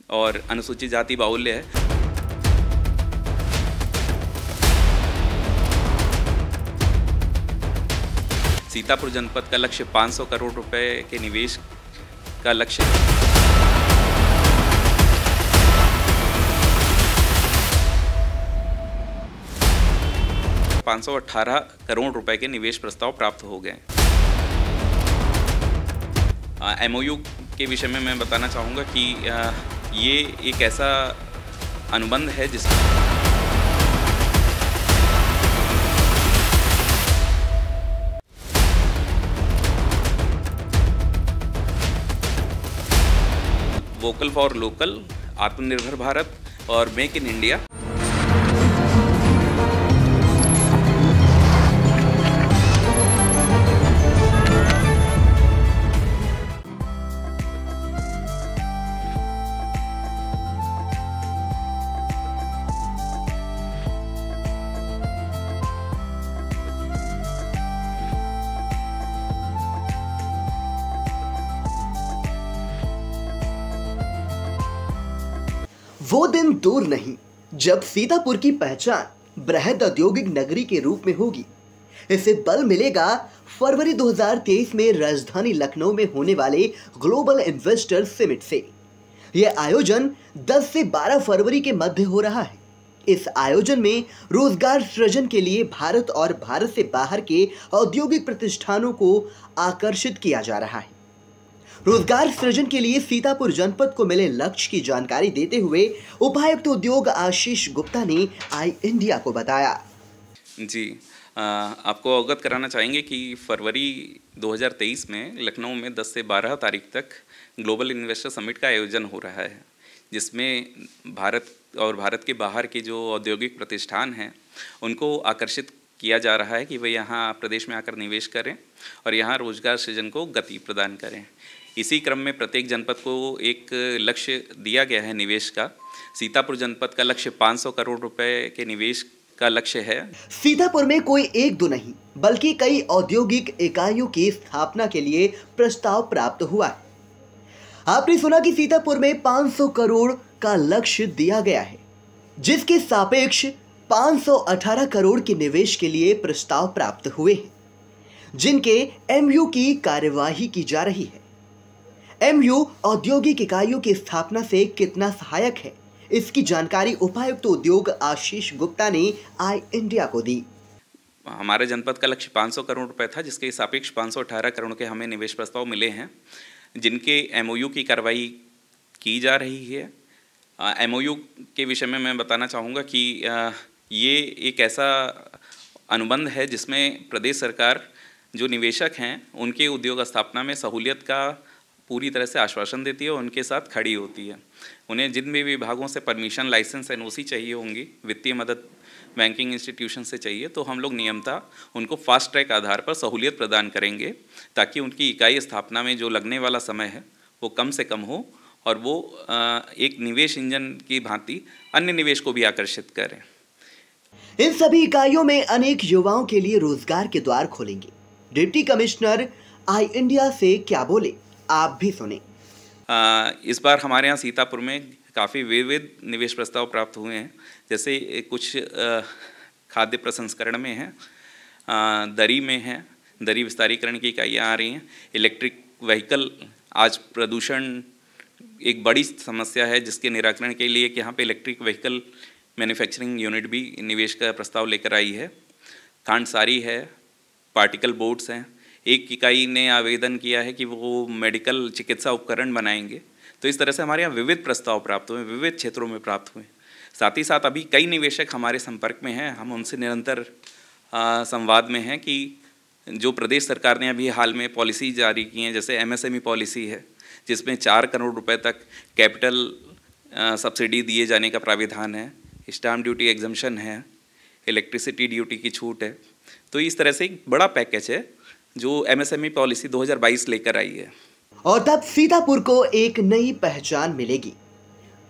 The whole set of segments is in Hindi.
और अनुसूचित जाति बाहुल्य है। सीतापुर जनपद का लक्ष्य 500 करोड़ रुपए के निवेश का लक्ष्य है। 518 करोड़ रुपए के निवेश प्रस्ताव प्राप्त हो गए। MOU के विषय में मैं बताना चाहूँगा कि ये एक ऐसा अनुबंध है जिसमें वोकल फॉर लोकल, आत्मनिर्भर भारत और मेक इन इंडिया। वो दिन दूर नहीं जब सीतापुर की पहचान बृहद औद्योगिक नगरी के रूप में होगी। इसे बल मिलेगा फरवरी 2023 में राजधानी लखनऊ में होने वाले ग्लोबल इन्वेस्टर समिट से। यह आयोजन 10 से 12 फरवरी के मध्य हो रहा है। इस आयोजन में रोजगार सृजन के लिए भारत और भारत से बाहर के औद्योगिक प्रतिष्ठानों को आकर्षित किया जा रहा है। रोजगार सृजन के लिए सीतापुर जनपद को मिले लक्ष्य की जानकारी देते हुए उपायुक्त उद्योग आशीष गुप्ता ने आई इंडिया को बताया। जी, आपको अवगत कराना चाहेंगे कि फरवरी 2023 में लखनऊ में 10 से 12 तारीख तक ग्लोबल इन्वेस्टर समिट का आयोजन हो रहा है, जिसमें भारत और भारत के बाहर के जो औद्योगिक प्रतिष्ठान हैं उनको आकर्षित किया जा रहा है कि वे यहाँ प्रदेश में आकर निवेश करें और यहाँ रोजगार सृजन को गति प्रदान करें। इसी क्रम में प्रत्येक जनपद को एक लक्ष्य दिया गया है निवेश का। सीतापुर जनपद का लक्ष्य 500 करोड़ रुपए के निवेश का लक्ष्य है। सीतापुर में कोई एक दो नहीं बल्कि कई औद्योगिक इकाइयों की स्थापना के लिए प्रस्ताव प्राप्त हुआ है। आपने सुना कि सीतापुर में 500 करोड़ का लक्ष्य दिया गया है, जिसके सापेक्ष 518 करोड़ के निवेश के लिए प्रस्ताव प्राप्त हुए हैं, जिनके MOU की कार्यवाही की जा रही है। MOU औद्योगिक इकाइयों की स्थापना से कितना सहायक है, इसकी जानकारी उपायुक्त उद्योग आशीष गुप्ता ने आई इंडिया को दी। हमारे जनपद का लक्ष्य 500 करोड़ रुपए था, जिसके सापेक्ष 518 करोड़ के हमें निवेश प्रस्ताव मिले हैं, जिनके MOU की कार्रवाई की जा रही है। MOU के विषय में मैं बताना चाहूँगा कि ये एक ऐसा अनुबंध है जिसमें प्रदेश सरकार जो निवेशक हैं उनके उद्योग स्थापना में सहूलियत का पूरी तरह से आश्वासन देती है और उनके साथ खड़ी होती है। उन्हें जिन भी विभागों से परमिशन, लाइसेंस, NOC चाहिए होंगी, वित्तीय मदद बैंकिंग इंस्टीट्यूशन से चाहिए, तो हम लोग नियमतः उनको फास्ट ट्रैक आधार पर सहूलियत प्रदान करेंगे ताकि उनकी इकाई स्थापना में जो लगने वाला समय है वो कम से कम हो और वो एक निवेश इंजन की भांति अन्य निवेश को भी आकर्षित करें। इन सभी इकाइयों में अनेक युवाओं के लिए रोजगार के द्वार खोलेंगे। डिप्टी कमिश्नर आई इंडिया से क्या बोले, आप भी सुने। इस बार हमारे यहाँ सीतापुर में काफ़ी विविध निवेश प्रस्ताव प्राप्त हुए हैं। जैसे कुछ खाद्य प्रसंस्करण में है, दरी में है, दरी विस्तारीकरण की इकाइयाँ आ रही हैं। इलेक्ट्रिक व्हीकल, आज प्रदूषण एक बड़ी समस्या है जिसके निराकरण के लिए कि यहाँ पे इलेक्ट्रिक व्हीकल मैन्युफैक्चरिंग यूनिट भी निवेश का प्रस्ताव लेकर आई है। खांडसारी है, पार्टिकल बोर्ड्स हैं। एक इकाई ने आवेदन किया है कि वो मेडिकल चिकित्सा उपकरण बनाएंगे। तो इस तरह से हमारे यहाँ विविध प्रस्ताव प्राप्त हुए, विविध क्षेत्रों में प्राप्त हुए। साथ ही साथ अभी कई निवेशक हमारे संपर्क में हैं, हम उनसे निरंतर संवाद में हैं कि जो प्रदेश सरकार ने अभी हाल में पॉलिसी जारी की है, जैसे MSME पॉलिसी है जिसमें 4 करोड़ रुपए तक कैपिटल सब्सिडी दिए जाने का प्राविधान है, स्टाम्प ड्यूटी एग्जम्पशन है, इलेक्ट्रिसिटी ड्यूटी की छूट है। तो इस तरह से एक बड़ा पैकेज है जो MSME पॉलिसी 2022 लेकर आई है। और तब सीतापुर को एक नई पहचान मिलेगी।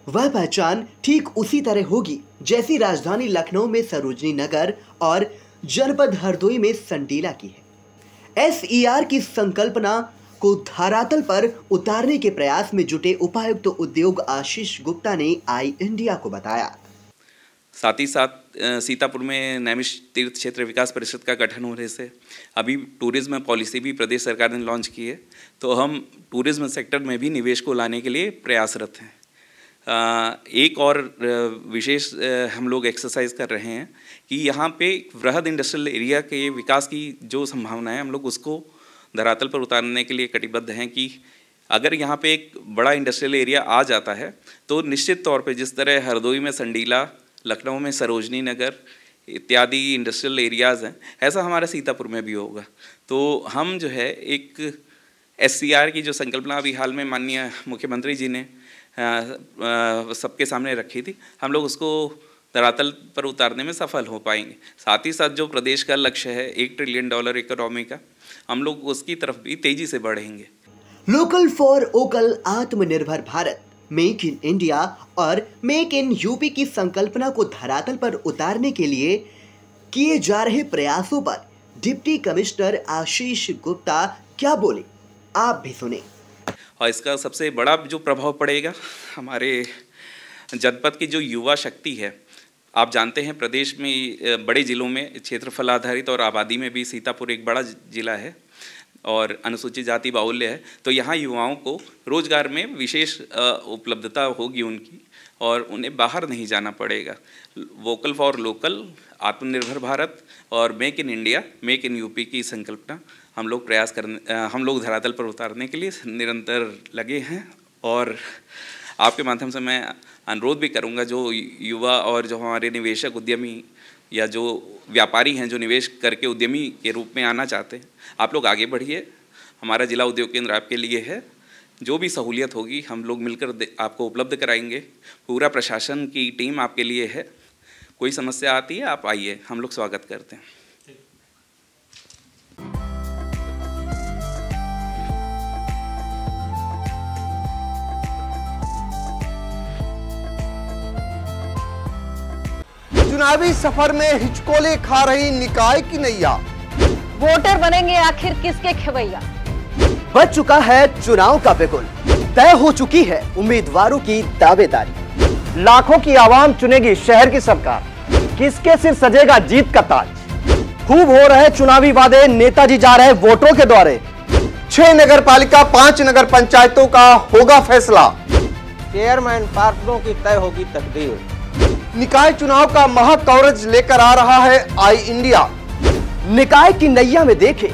वह पहचान ठीक उसी तरह होगी जैसी राजधानी लखनऊ में सरोजनी नगर और जनपद हरदोई में संडीला की है। SER की संकल्पना को धरातल पर उतारने के प्रयास में जुटे उपायुक्त उद्योग आशीष गुप्ता ने आई इंडिया को बताया। साथ ही साथ सीतापुर में नैमिष तीर्थ क्षेत्र विकास परिषद का गठन होने से अभी टूरिज्म पॉलिसी भी प्रदेश सरकार ने लॉन्च की है, तो हम टूरिज्म सेक्टर में भी निवेश को लाने के लिए प्रयासरत हैं। एक और विशेष हम लोग एक्सरसाइज कर रहे हैं कि यहाँ पे वृहद इंडस्ट्रियल एरिया के विकास की जो संभावना है हम लोग उसको धरातल पर उतारने के लिए कटिबद्ध हैं कि अगर यहाँ पे एक बड़ा इंडस्ट्रियल एरिया आ जाता है तो निश्चित तौर पे जिस तरह हरदोई में संडीला, लखनऊ में सरोजनी नगर इत्यादि इंडस्ट्रियल एरियाज़ हैं, ऐसा हमारा सीतापुर में भी होगा। तो हम जो है एक SCR की जो संकल्पना अभी हाल में माननीय मुख्यमंत्री जी ने सबके सामने रखी थी, हम लोग उसको धरातल पर उतारने में सफल हो पाएंगे। साथ ही साथ जो प्रदेश का लक्ष्य है $1 ट्रिलियन इकोनॉमी का, हम लोग उसकी तरफ भी तेजी से बढ़ेंगे। लोकल फॉर वोकल आत्मनिर्भर भारत, मेक इन इंडिया और मेक इन यूपी की संकल्पना को धरातल पर उतारने के लिए किए जा रहे प्रयासों पर डिप्टी कमिश्नर आशीष गुप्ता क्या बोले, आप भी सुने। और इसका सबसे बड़ा जो प्रभाव पड़ेगा हमारे जनपद की जो युवा शक्ति है। आप जानते हैं प्रदेश में बड़े ज़िलों में क्षेत्रफल आधारित और आबादी में भी सीतापुर एक बड़ा ज़िला है और अनुसूचित जाति बाहुल्य है, तो यहाँ युवाओं को रोजगार में विशेष उपलब्धता होगी उनकी और उन्हें बाहर नहीं जाना पड़ेगा। वोकल फॉर लोकल, आत्मनिर्भर भारत और make in India, make in UP की संकल्पना हम लोग धरातल पर उतारने के लिए निरंतर लगे हैं। और आपके माध्यम से मैं अनुरोध भी करूंगा जो युवा और जो हमारे निवेशक उद्यमी या जो व्यापारी हैं जो निवेश करके उद्यमी के रूप में आना चाहते हैं, आप लोग आगे बढ़िए। हमारा जिला उद्योग केंद्र आपके लिए है, जो भी सहूलियत होगी हम लोग मिलकर आपको उपलब्ध कराएंगे। पूरा प्रशासन की टीम आपके लिए है, कोई समस्या आती है आप आइए, हम लोग स्वागत करते हैं। चुनावी सफर में हिचकोले खा रही निकाय की नैया, वोटर बनेंगे आखिर किसके खेवैया। बच चुका है चुनाव का बिगुल, तय हो चुकी है उम्मीदवारों की दावेदारी। लाखों की आवाम चुनेगी शहर की सरकार, किसके सिर सजेगा जीत का ताज। खूब हो रहे चुनावी वादे, नेताजी जा रहे वोटों के द्वारे। 6 नगर पालिका 5 नगर पंचायतों का होगा फैसला, चेयरमैन पार्षदों की तय होगी तकदीर। निकाय चुनाव का महक कवरेज लेकर आ रहा है आई इंडिया। निकाय की नैया में देखे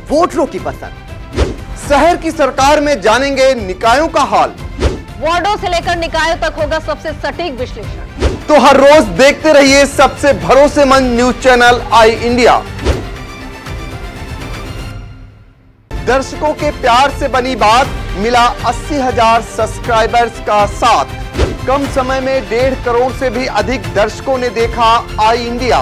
वोटरों की पसंद, शहर की सरकार में जानेंगे निकायों का हाल। वार्डों से लेकर निकायों तक होगा सबसे सटीक विश्लेषण। तो हर रोज देखते रहिए सबसे भरोसेमंद न्यूज चैनल आई इंडिया। दर्शकों के प्यार से बनी बात, मिला 80,000 सब्सक्राइबर्स का साथ। कम समय में 1.5 करोड़ से भी अधिक दर्शकों ने देखा आई इंडिया।